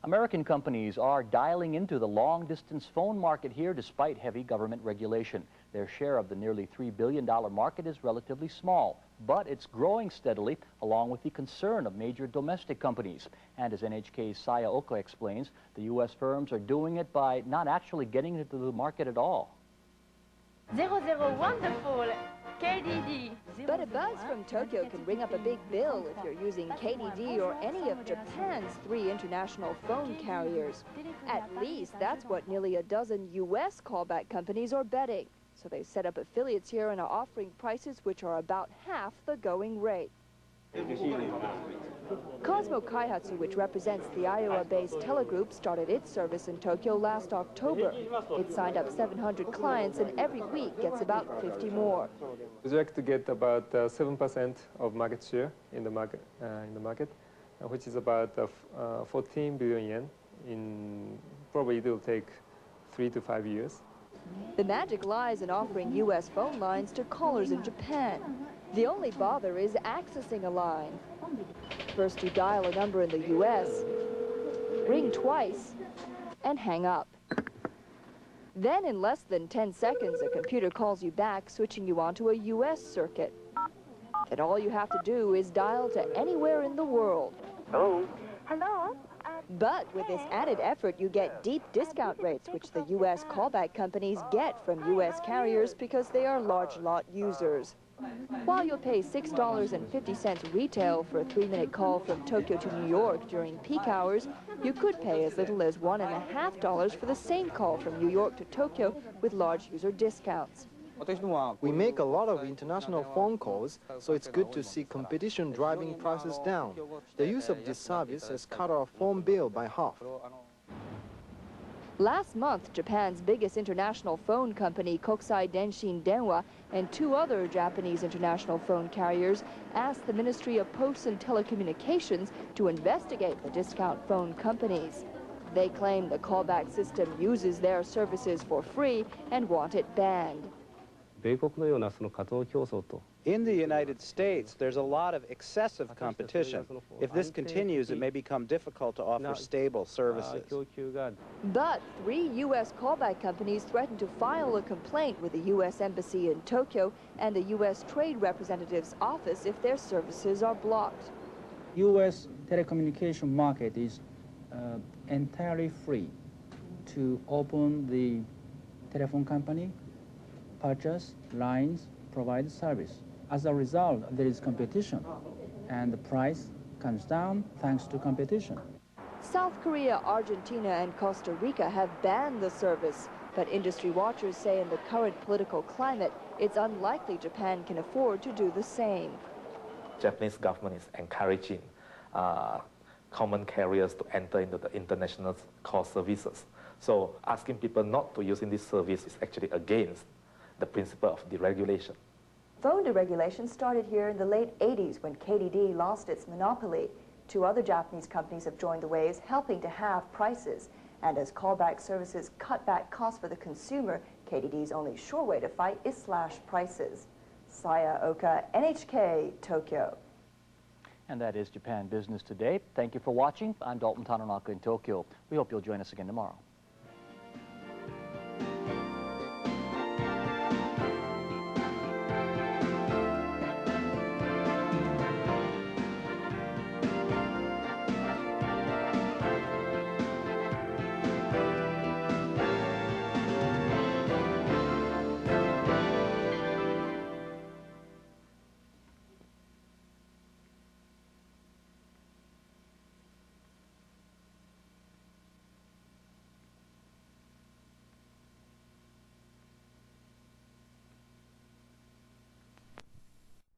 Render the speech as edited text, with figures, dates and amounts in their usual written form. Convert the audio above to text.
American companies are dialing into the long-distance phone market here despite heavy government regulation. Their share of the nearly $3 billion market is relatively small, but it's growing steadily along with the concern of major domestic companies. And as NHK's Saya Oka explains, the U.S. firms are doing it by not actually getting into the market at all. 00 wonderful! KDD. But a buzz from Tokyo can ring up a big bill if you're using KDD or any of Japan's 3 international phone carriers. At least that's what nearly a dozen U.S. callback companies are betting. So they set up affiliates here and are offering prices which are about half the going rate. Cosmo Kaihatsu, which represents the Iowa-based Telegroup, started its service in Tokyo last October. It signed up 700 clients and every week gets about 50 more. We like to get about 7% of market share in the market, which is about 14 billion yen. Probably it will take 3 to 5 years. The magic lies in offering U.S. phone lines to callers in Japan. The only bother is accessing a line. First you dial a number in the U.S., ring twice, and hang up. Then in less than 10 seconds, a computer calls you back, switching you onto a U.S. circuit. And all you have to do is dial to anywhere in the world. Hello? Hello? But with this added effort, you get deep discount rates, which the U.S. callback companies get from U.S. carriers because they are large lot users. While you'll pay $6.50 retail for a 3-minute call from Tokyo to New York during peak hours, you could pay as little as $1.50 for the same call from New York to Tokyo with large user discounts. We make a lot of international phone calls, so it's good to see competition driving prices down. The use of this service has cut our phone bill by half. Last month, Japan's biggest international phone company, Kokusai Denshin Denwa, and 2 other Japanese international phone carriers asked the Ministry of Posts and Telecommunications to investigate the discount phone companies. They claim the callback system uses their services for free and want it banned. In the United States, there's a lot of excessive competition. If this continues, it may become difficult to offer stable services. But 3 U.S. callback companies threatened to file a complaint with the U.S. Embassy in Tokyo and the U.S. Trade Representative's office if their services are blocked. U.S. telecommunication market is entirely free to open the telephone company, purchase lines, provide service. As a result, there is competition, and the price comes down thanks to competition. South Korea, Argentina, and Costa Rica have banned the service, but industry watchers say in the current political climate, it's unlikely Japan can afford to do the same. Japanese government is encouraging common carriers to enter into the international call services. So asking people not to use this service is actually against the principle of deregulation. Phone deregulation started here in the late 80s when KDD lost its monopoly. 2 other Japanese companies have joined the waves, helping to halve prices. And as callback services cut back costs for the consumer, KDD's only sure way to fight is slash prices. Saya Oka, NHK, Tokyo. And that is Japan Business Today. Thank you for watching. I'm Dalton Tanonaka in Tokyo. We hope you'll join us again tomorrow.